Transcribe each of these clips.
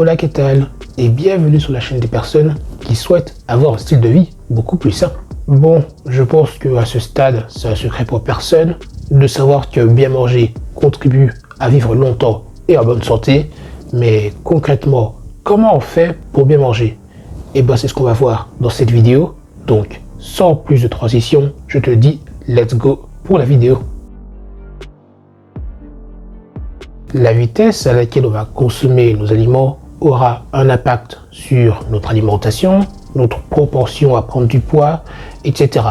Hola, ¿qué tal? Et bienvenue sur la chaîne des personnes qui souhaitent avoir un style de vie beaucoup plus sain. Bon, je pense qu'à ce stade, c'est un secret pour personne de savoir que bien manger contribue à vivre longtemps et en bonne santé. Mais concrètement, comment on fait pour bien manger? Et ben c'est ce qu'on va voir dans cette vidéo. Donc, sans plus de transition, je te dis let's go pour la vidéo. La vitesse à laquelle on va consommer nos aliments aura un impact sur notre alimentation, notre propension à prendre du poids, etc.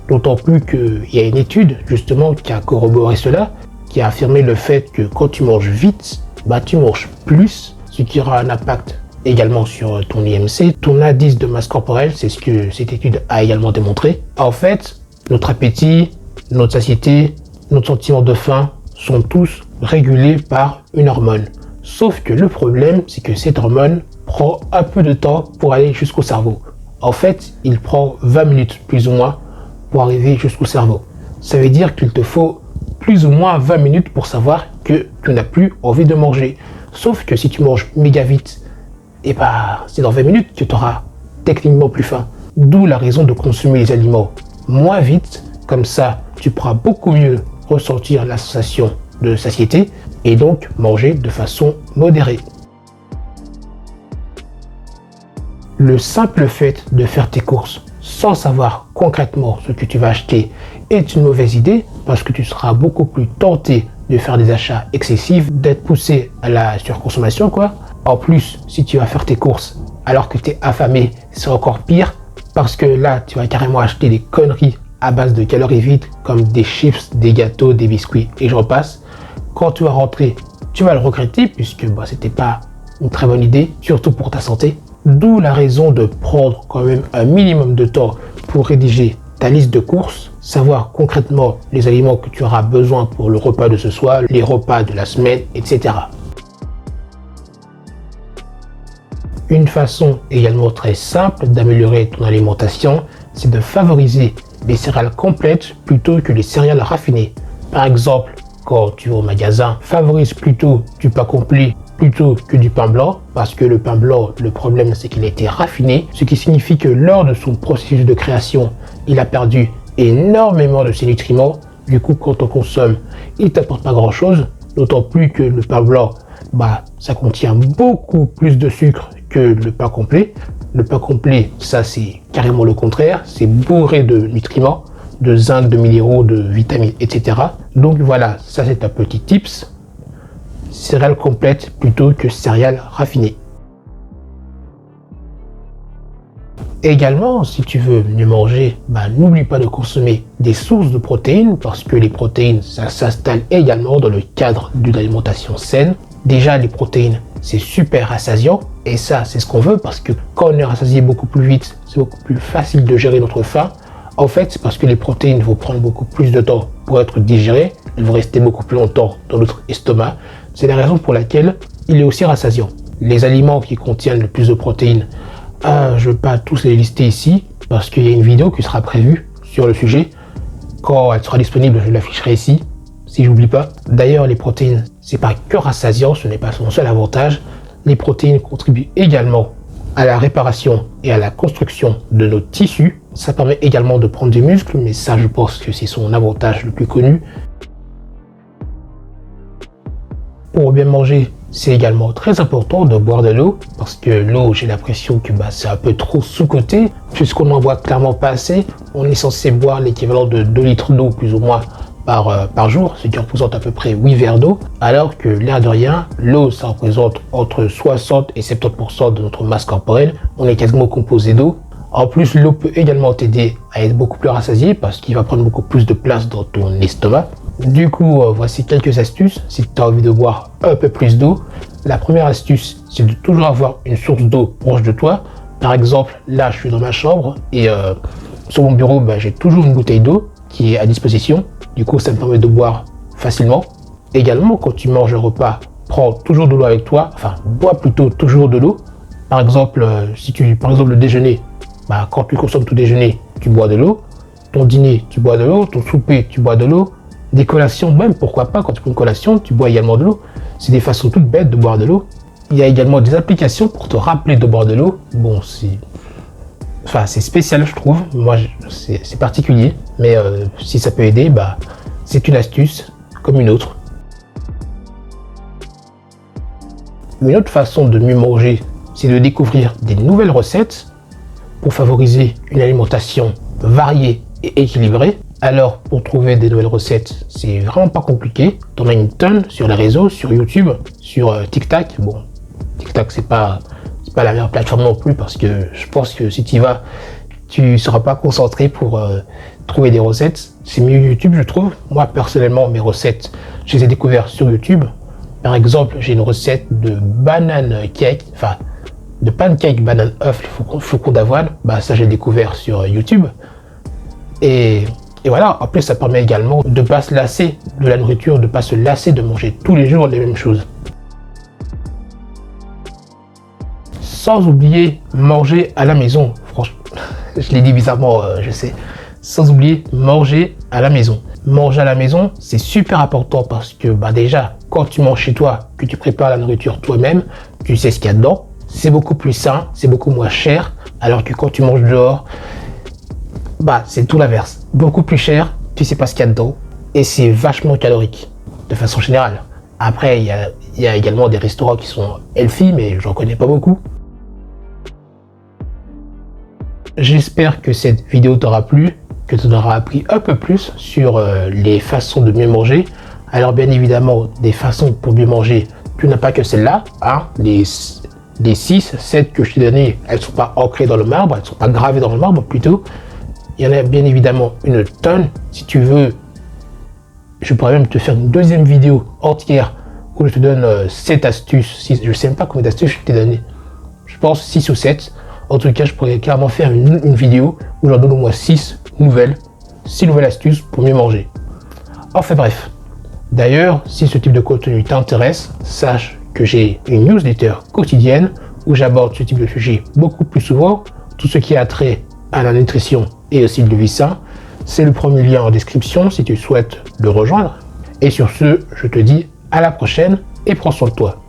D'autant plus qu'il y a une étude justement qui a corroboré cela, qui a affirmé le fait que quand tu manges vite, tu manges plus, ce qui aura un impact également sur ton IMC, ton indice de masse corporelle, c'est ce que cette étude a également démontré. En fait, notre appétit, notre satiété, notre sentiment de faim sont tous régulés par une hormone. Sauf que le problème, c'est que cette hormone prend un peu de temps pour aller jusqu'au cerveau. En fait, il prend 20 minutes plus ou moins pour arriver jusqu'au cerveau. Ça veut dire qu'il te faut plus ou moins 20 minutes pour savoir que tu n'as plus envie de manger. Sauf que si tu manges méga vite, c'est dans 20 minutes que tu auras techniquement plus faim. D'où la raison de consommer les aliments moins vite. Comme ça, tu pourras beaucoup mieux ressentir la sensation de satiété et donc manger de façon modérée. Le simple fait de faire tes courses sans savoir concrètement ce que tu vas acheter est une mauvaise idée parce que tu seras beaucoup plus tenté de faire des achats excessifs, d'être poussé à la surconsommation quoi. En plus, si tu vas faire tes courses alors que tu es affamé, c'est encore pire parce que là, tu vas carrément acheter des conneries à base de calories vides comme des chips, des gâteaux, des biscuits et j'en passe. Quand tu vas rentrer, tu vas le regretter puisque c'était pas une très bonne idée, surtout pour ta santé. D'où la raison de prendre quand même un minimum de temps pour rédiger ta liste de courses, savoir concrètement les aliments que tu auras besoin pour le repas de ce soir, les repas de la semaine, etc. Une façon également très simple d'améliorer ton alimentation, c'est de favoriser les céréales complètes plutôt que les céréales raffinées. Par exemple, quand tu vas au magasin, favorise plutôt du pain complet plutôt que du pain blanc, parce que le pain blanc, le problème c'est qu'il a été raffiné, ce qui signifie que lors de son processus de création, il a perdu énormément de ses nutriments. Du coup, quand on consomme, il t'apporte pas grand chose, d'autant plus que le pain blanc, ça contient beaucoup plus de sucre que le pain complet. Le pain complet, ça c'est carrément le contraire, c'est bourré de nutriments, de zinc, de minéraux, de vitamines, etc. Donc voilà, ça c'est un petit tips. Céréales complètes plutôt que céréales raffinées. Également, si tu veux mieux manger, n'oublie pas de consommer des sources de protéines parce que les protéines, ça s'installe également dans le cadre d'une alimentation saine. Déjà, les protéines, c'est super rassasiant et ça, c'est ce qu'on veut parce que quand on est rassasié beaucoup plus vite, c'est beaucoup plus facile de gérer notre faim. En fait, c'est parce que les protéines vont prendre beaucoup plus de temps pour être digérées, elles vont rester beaucoup plus longtemps dans notre estomac. C'est la raison pour laquelle il est aussi rassasiant. Les aliments qui contiennent le plus de protéines, je ne vais pas tous les lister ici parce qu'il y a une vidéo qui sera prévue sur le sujet. Quand elle sera disponible, je l'afficherai ici, si j'oublie pas. D'ailleurs, les protéines, c'est pas que rassasiant, ce n'est pas son seul avantage. Les protéines contribuent également à la réparation et à la construction de nos tissus. Ça permet également de prendre des muscles, mais ça, je pense que c'est son avantage le plus connu. Pour bien manger, c'est également très important de boire de l'eau, parce que l'eau, j'ai l'impression que c'est un peu trop sous-coté, puisqu'on n'en boit clairement pas assez. On est censé boire l'équivalent de 2 litres d'eau plus ou moins par jour, ce qui représente à peu près 8 verres d'eau, alors que l'air de rien, l'eau, ça représente entre 60 et 70% de notre masse corporelle. On est quasiment composé d'eau. En plus, l'eau peut également t'aider à être beaucoup plus rassasié parce qu'il va prendre beaucoup plus de place dans ton estomac. Du coup, voici quelques astuces si tu as envie de boire un peu plus d'eau. La première astuce, c'est de toujours avoir une source d'eau proche de toi. Par exemple, là, je suis dans ma chambre et sur mon bureau, j'ai toujours une bouteille d'eau qui est à disposition. Du coup, ça me permet de boire facilement. Également, quand tu manges un repas, prends toujours de l'eau avec toi. Enfin, bois plutôt toujours de l'eau. Par exemple, le déjeuner, quand tu consommes ton déjeuner, tu bois de l'eau. Ton dîner, tu bois de l'eau. Ton souper, tu bois de l'eau. Des collations, même pourquoi pas, quand tu prends une collation, tu bois également de l'eau. C'est des façons toutes bêtes de boire de l'eau. Il y a également des applications pour te rappeler de boire de l'eau. Bon, c'est spécial, je trouve. Moi, c'est particulier. Mais si ça peut aider, bah, c'est une astuce comme une autre. Une autre façon de mieux manger, c'est de découvrir des nouvelles recettes pour favoriser une alimentation variée et équilibrée. Alors, pour trouver des nouvelles recettes, c'est vraiment pas compliqué. T'en as une tonne sur les réseaux, sur YouTube, sur TikTok. Bon, TikTok, c'est pas la meilleure plateforme non plus parce que je pense que si tu y vas, tu seras pas concentré pour trouver des recettes. C'est mieux YouTube, je trouve. Moi, personnellement, mes recettes, je les ai découvertes sur YouTube. Par exemple, j'ai une recette de banane cake, enfin, de pancake banane œuf, flocon d'avoine. Bah, ça, j'ai découvert sur YouTube. Et voilà, en plus, ça permet également de ne pas se lasser de la nourriture, de ne pas se lasser de manger tous les jours les mêmes choses. Sans oublier manger à la maison. Franchement, je l'ai dit bizarrement, je sais. Sans oublier manger à la maison. Manger à la maison, c'est super important parce que bah déjà, quand tu manges chez toi, que tu prépares la nourriture toi-même, tu sais ce qu'il y a dedans. C'est beaucoup plus sain, c'est beaucoup moins cher. Alors que quand tu manges dehors, bah c'est tout l'inverse. Beaucoup plus cher, tu sais pas ce qu'il y a dedans. Et c'est vachement calorique, de façon générale. Après, il y a également des restaurants qui sont healthy, mais j'en connais pas beaucoup. J'espère que cette vidéo t'aura plu, que tu auras appris un peu plus sur les façons de mieux manger. Alors bien évidemment, des façons pour mieux manger, tu n'as pas que celle-là. Hein, les 6, 7 que je t'ai données, elles ne sont pas ancrées dans le marbre, elles ne sont pas gravées dans le marbre plutôt. Il y en a bien évidemment une tonne. Si tu veux, je pourrais même te faire une deuxième vidéo entière où je te donne 7 astuces. 6, je ne sais même pas combien d'astuces je t'ai donné. Je pense 6 ou 7. En tout cas, je pourrais carrément faire une vidéo où j'en donne au moins 6 nouvelles astuces pour mieux manger. Enfin bref. D'ailleurs, si ce type de contenu t'intéresse, sache que j'ai une newsletter quotidienne où j'aborde ce type de sujet beaucoup plus souvent. Tout ce qui a trait à la nutrition et aussi de vie sain, c'est le premier lien en description si tu souhaites le rejoindre. Et sur ce, je te dis à la prochaine et prends soin de toi.